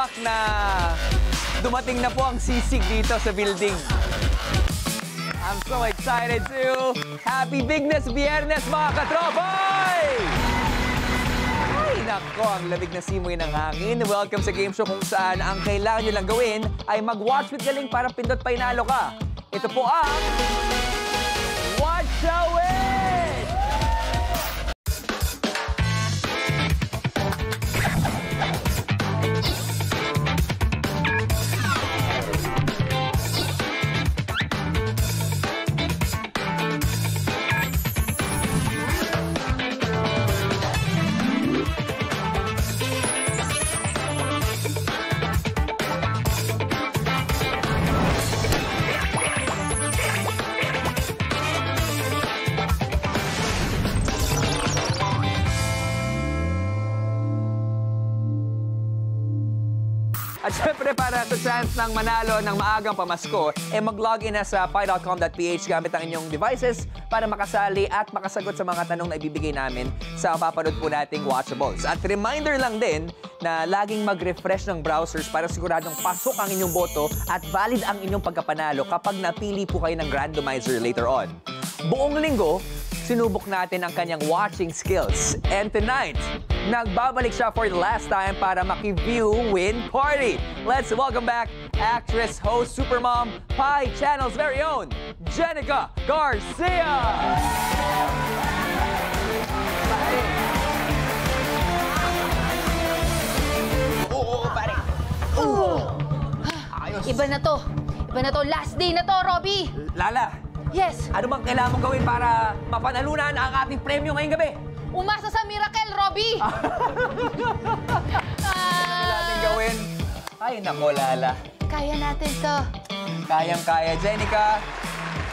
Tiyak na dumating na po ang sisig dito sa building. I'm so excited too. Happy Bigness Biyernes, mga katropay! Ay, nako, ang lamig na simoy ng hangin. Welcome sa game show kung saan ang kailangan nyo lang gawin ay mag-watch with galing para pindot pa inalo ka. Ito po ang Watch the Win! At syempre, para sa chance ng manalo ng maagang pamasko, mag-login na sa pi.com.ph gamit ang inyong devices para makasali at makasagot sa mga tanong na ibibigay namin sa papanood po nating watchables. At reminder lang din na laging mag-refresh ng browsers para siguradong pasok ang inyong boto at valid ang inyong pagkapanalo kapag napili po kayo ng randomizer later on. Buong linggo, sinubok natin ang kanyang watching skills. And tonight, nagbabalik siya for the last time para maki-view win party. Let's welcome back actress, host, supermom, Pi Channel's very own, Jenica Garcia! Pare! Ayos! Iba na to. Iba na to. Last day na to, Robby! Lala! Yes! Ano bang kailangan mong gawin para mapanalunan ang ating premyo ngayong gabi? Umasa sa miracle, Robby! Ano natin gawin? Ay, nako, Lala. Kaya natin to. Kayang-kaya. Jenica,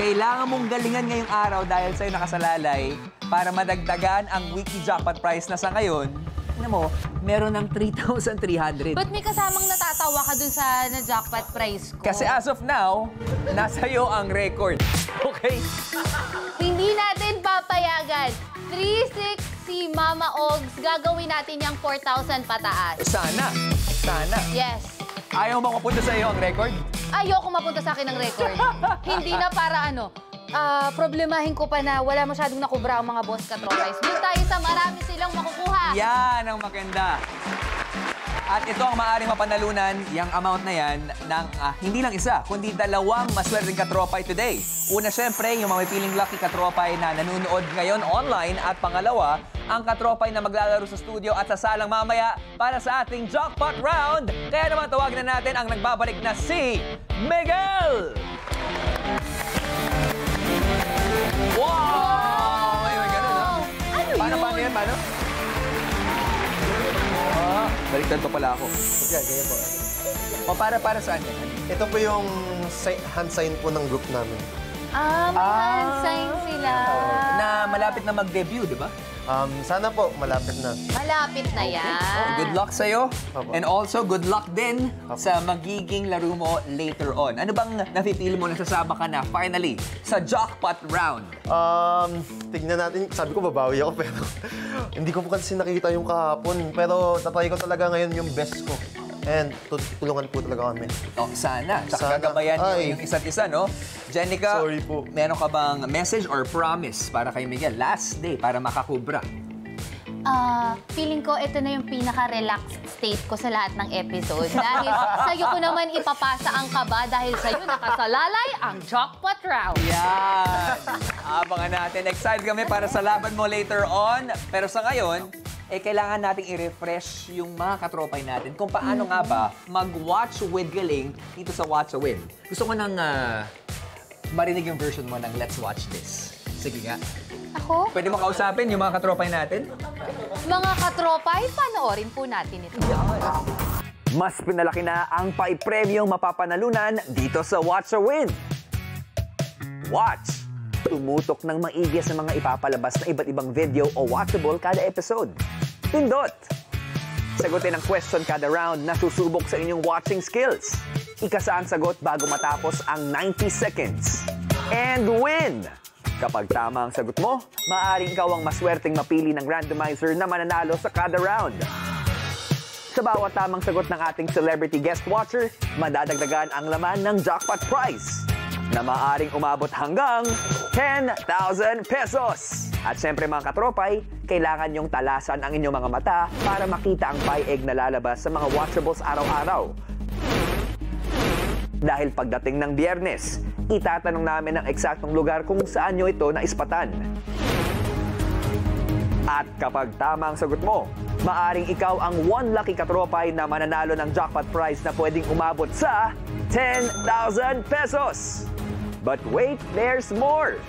kailangan mong galingan ngayong araw dahil sa'yo nakasalalay para madagdagan ang weekly jackpot prize na sa ngayon. Ano mo, meron ng 3,300. Ba't may kasamang natatawa ka dun sa na-jackpot prize ko? Kasi as of now, nasa iyo ang record. Okay? Hindi natin papayagan. 3-6 si Mama Ogs. Gagawin natin yung 4,000 pataas. Sana. Sana. Yes. Ayaw mo mapunta sa iyo ang record? Ayoko mapunta sa akin ng record. Hindi na para ano, problemahin ko pa na wala masyadong nakubra ang mga boss katropais. Doon tayo sa marami silang makukuha. Yan ang maganda. At ito ang maaaring mapanalunan, yung amount na yan, ng hindi lang isa, kundi dalawang maswerteng katropay today. Una, syempre, yung mga may piling lucky katropay na nanonood ngayon online. At pangalawa, ang katropay na maglalaro sa studio at sasalang mamaya para sa ating jackpot round. Kaya naman tawagin na natin ang nagbabalik na si Miguel! Wow! May ganun, ha? Ano Paano yan? Paano? Baliktad pa pala ako. Yeah, ganyan po. O, para saan yan? Ito po yung hand sign po ng group namin. May hand sign sila. Na malapit na mag-debut, di ba? Sana po, malapit na. Malapit na yan. Oh, good luck sa'yo. Opo. And also, good luck din sa magiging laro mo later on. Ano bang napipili mo na sasama ka na finally sa jackpot round? Tignan natin. Sabi ko, babawi ako, pero hindi ko po kasi nakikita yung kahapon. Pero tatry ko talaga ngayon yung best ko. And tutulungan po talaga kami. Oh, sana. Tsaka Sana. gagabayan Ay. yung isa't isa, no? Jenica, Sorry po. meron ka bang message or promise para kay Miguel? Last day para makakubra. Feeling ko ito na yung pinaka-relaxed state ko sa lahat ng episode. Dahil sa'yo ko naman ipapasa ang kaba dahil sa'yo nakasalalay ang jackpot round. Yan! Abangan natin. Excited kami para sa laban mo later on. Pero sa ngayon, kailangan nating i-refresh yung mga katropay natin kung paano nga ba mag-watch with galing dito sa Watch a Win. Gusto ko nang marinig yung version mo ng Let's Watch This. Sige nga. Ako? Pwede mo kausapin yung mga katropay natin? Mga katropay, panoorin po natin ito. Mas pinalaki na ang paipremyong mapapanalunan dito sa Watch a Win. Watch! Tumutok ng maigi sa mga ipapalabas na iba't ibang video o watchable kada episode. Pindot! Sagutin ang question kada round na susubok sa inyong watching skills. Ikasa ang sagot bago matapos ang 90 seconds. And win! Kapag tama ang sagot mo, maaaring ikaw ang maswerteng mapili ng randomizer na mananalo sa kada round. Sa bawat tamang sagot ng ating celebrity guest watcher, madadagdagan ang laman ng jackpot prize na maaaring umabot hanggang 10,000 pesos. At syempre mga katropay, kailangan yung talasan ang inyong mga mata para makita ang pie egg na lalabas sa mga watchables araw-araw. Dahil pagdating ng Biyernes, itatanong namin ang eksaktong lugar kung saan nyo ito naispatan. At kapag tama ang sagot mo, maaring ikaw ang one lucky katropay na mananalo ng jackpot prize na pwedeng umabot sa 10,000 pesos. But wait, there's more!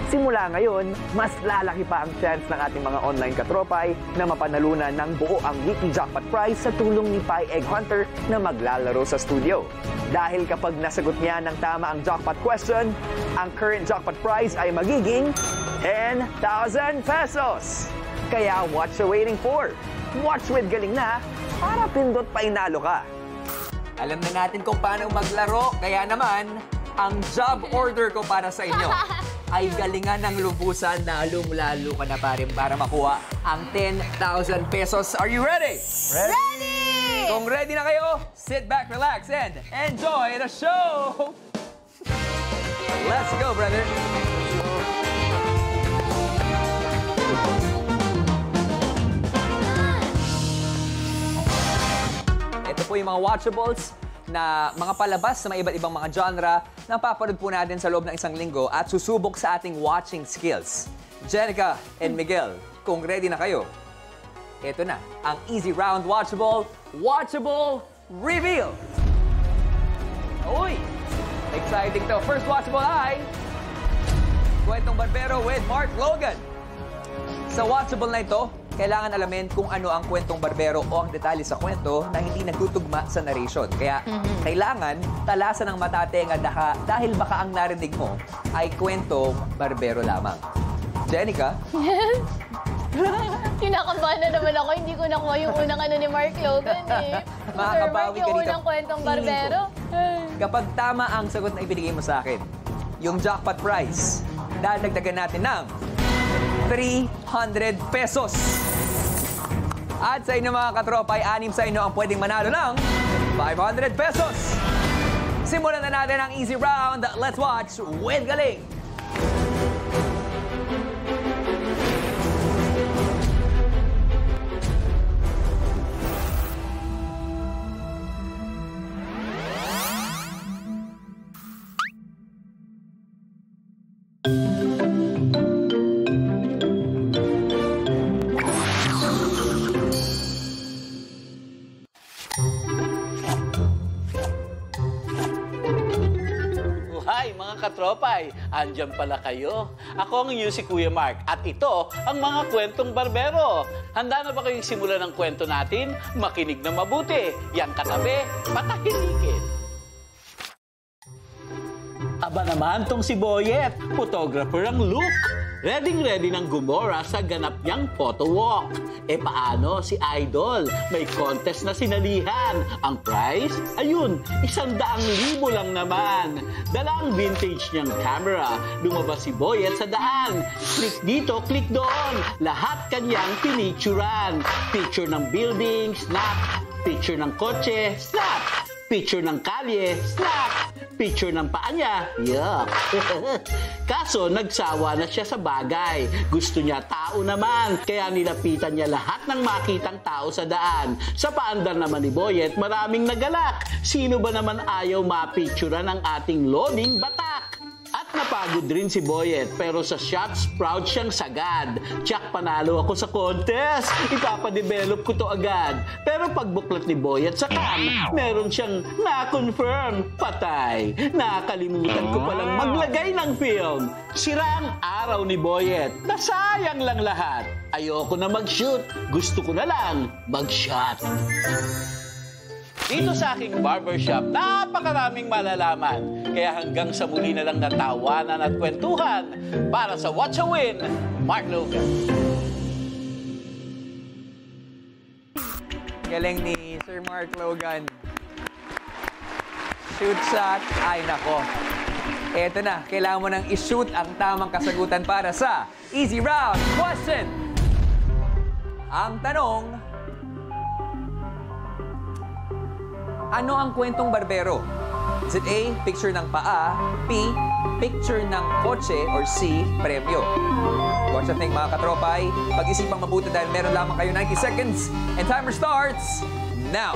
Simula ngayon, mas lalaki pa ang chance ng ating mga online katropay na mapanalunan ng buo ang weekly jackpot prize sa tulong ni Pie Egg Hunter na maglalaro sa studio. Dahil kapag nasagot niya ng tama ang jackpot question, ang current jackpot prize ay magiging 10,000 pesos. Kaya what you waiting for? Watch with galing na para pindot pa inalo ka. Alam na natin kung paano maglaro, kaya naman, ang job order ko para sa inyo ay galingan ng lubusan na lalo ka na para makuha ang 10,000 pesos. Are you ready? Ready! Kung ready na kayo, sit back, relax, and enjoy the show! Let's go, brother! Ito po yung mga watchables na mga palabas sa mga iba't ibang mga genre na papanood po natin sa loob ng isang linggo at susubok sa ating watching skills. Jenica and Miguel, kung ready na kayo, ito na ang Easy Round Watchable Reveal! Uy! Exciting to. First watchable ay Kwentong Barbero with Mark Logan. Sa watchable na ito, kailangan alamin kung ano ang kwentong barbero o ang detalye sa kwento na hindi nagtutugma sa narration. Kaya kailangan talasan ng matatenga dahil baka ang narinig mo ay kwentong barbero lamang. Jenica? Yes? Kinakabahan na naman ako. Hindi ko nakuha yung unang ano ni Mark Logan eh. Makakabawi ka yung dito. unang kwentong barbero. Kapag tama ang sagot na ibinigay mo sa akin, yung jackpot prize, dadagdagan natin ng 300 pesos. At sa inyo mga katropay, 6 sa inyo ang pwedeng manalo ng 500 pesos. Simulan na natin ang easy round. Let's watch with galing. Katropay, andyan pala kayo. Ako ang si Kuya Mark at ito ang mga kwentong barbero. Handa na ba kayong simulan ng kwento natin? Makinig na mabuti. Yang katabi, patahimikin. Aba naman tong si Boyet, photographer ang look. Ready ng gumora sa ganap niyang photo walk. E paano si Idol? May contest na sinalihan. Ang prize? Ayun, 100,000 lang naman. Dala ang vintage niyang camera. Lumabas si Boyet sa daan. Click dito, click doon. Lahat kanyang pinicturan. Picture ng building, snap. Picture ng kotse, snap. Picture ng kalye, snap. Picture ng paa niya, yuck. Kaso, nagsawa na siya sa bagay. Gusto niya tao naman, kaya nilapitan niya lahat ng makitang tao sa daan. Sa paandar naman ni Boyet, maraming nagalak. Sino ba naman ayaw mapicturan ng ating loading batak? At napagod rin si Boyet, pero sa shots, proud siyang sagad. Tsak, panalo ako sa contest. Ipapadevelop ko to agad. Pero pagbuklat ni Boyet sa cam, meron siyang na-confirm. Patay. Nakalimutan ko palang maglagay ng film. Sira ang araw ni Boyet. Nasayang lang lahat. Ayoko na mag-shoot. Gusto ko na lang mag-shot. Dito sa aking barbershop, napakaraming malalaman. Kaya hanggang sa muli na lang natawanan at kwentuhan. Para sa Watch a Win, Mark Logan. Galing ni Sir Mark Logan. Shoot shot. Ay, nako. Eto na, kailangan mo nang i-shoot ang tamang kasagutan para sa Easy Round Question. Ang tanong, Ano ang kwentong barbero? Is it A, picture ng paa, B, picture ng kotse, or C, premyo? What you think, mga katropay? Pag-isipang mabuti dahil meron lamang kayo 90 seconds and timer starts now!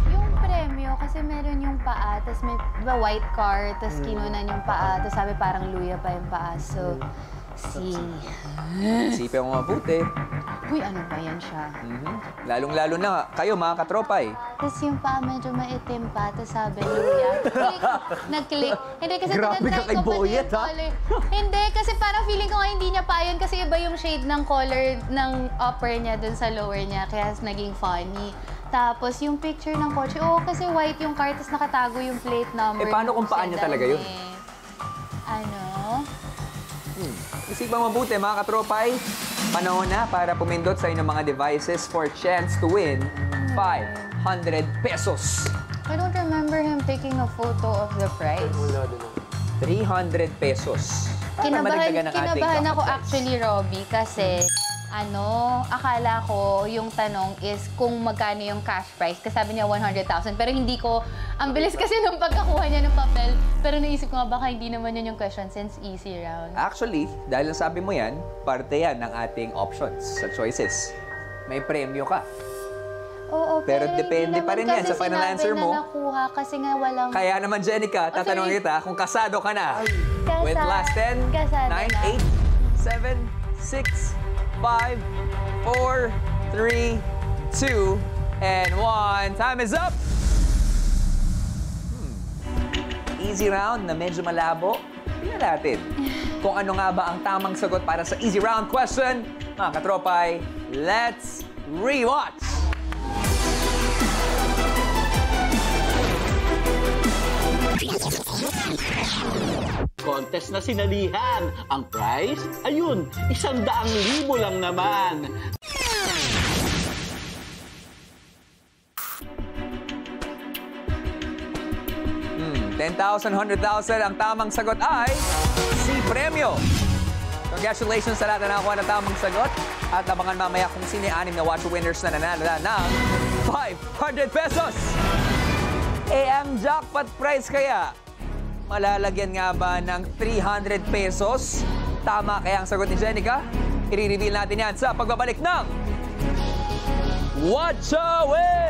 Yung premyo, kasi meron yung paa, tapos may, di ba, white car, tapos kinunan yung paa, tapos sabi parang luya pa yung paa. So, C. Isipin mo mabuti. Uy, ano ba yan siya? Lalong-lalo na kayo, mga katropay. Tapos yung paa medyo maitim pa, tapos sabi luya. Click, nag-click. Hindi kasi Grabe ka tinatry kay ko pati Boyet, yung ha? color. Hindi, kasi parang feeling ko nga hindi niya pa yun kasi iba yung shade ng color ng upper niya dun sa lower niya, kaya naging funny. Tapos yung picture ng kotse, kasi white yung car, tapos nakatago yung plate number. Paano kung paan niya talaga yun? Ano? Isipang mabuti, mga katropay. Panahon na para pumindot sa inyong mga devices for chance to win 500 pesos. I don't remember him taking a photo of the prize. 300 pesos. Para madagdagan ng ating Kinabahan ako prize. actually, Robbie, kasi akala ko yung tanong is kung magkano yung cash prize. Kasi sabi niya 100,000. Pero hindi ko, ang bilis kasi nung pagkakuha niya ng papel. Pero naisip ko nga baka hindi naman yun yung question since easy round. Actually, dahil nasabi mo yan, parte yan ng ating options sa choices. May premyo ka. Oo, Pero depende hindi pa rin naman yan sa final answer mo. Kasi sinabi na nakuha kasi nga walang... Kaya naman, Jenica, tatanungin kita kung kasado ka na. With last 10, 9, Kasado na. 8, 7, 6, 5, 4, 3, 2, and 1. Time is up! Easy round na medyo malabo. Tingnan natin kung ano nga ba ang tamang sagot para sa easy round question. Mga katropay, let's rewatch! Contest na sinalihan. Ang prize? Ayun, 100,000 lang naman. $10,000, $100,000. Ang tamang sagot ay si Premyo. Congratulations sa lahat na nakakuha ng tamang sagot. At abangan mamaya kung sino yung 6 na watch winners na nanalo na ng 500 pesos. Ang jackpot prize kaya, malalagyan nga ba ng 300 pesos? Tama kaya ang sagot ni Jenica? I-reveal natin yan sa pagbabalik ng Watch a Win!